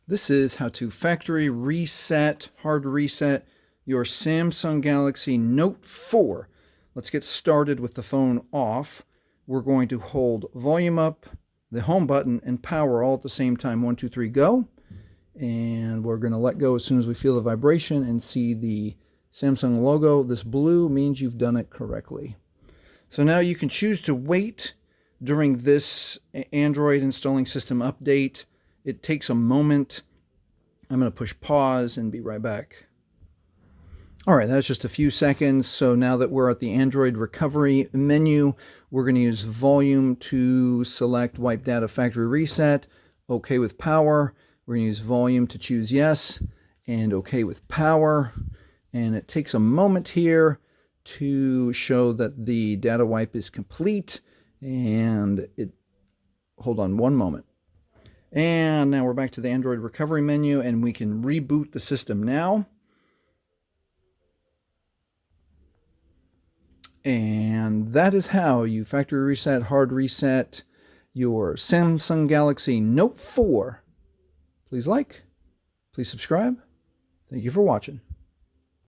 This is how to factory reset, hard reset your Samsung Galaxy Note 4. Let's get started with the phone off. We're going to hold volume up, the home button, and power all at the same time. 1, 2, 3, go. And we're going to let go as soon as we feel the vibration and see the Samsung logo. This blue means you've done it correctly. So now you can choose to wait during this Android installing system update. It takes a moment. I'm going to push pause and be right back. All right, that's just a few seconds. So now that we're at the Android recovery menu, we're going to use volume to select wipe data factory reset, OK with power. We're going to use volume to choose yes, and OK with power. And it takes a moment here to show that the data wipe is complete. And hold on one moment. And now we're back to the Android recovery menu, and we can reboot the system now. And that is how you factory reset, hard reset your Samsung Galaxy Note 4. Please like, please subscribe. Thank you for watching.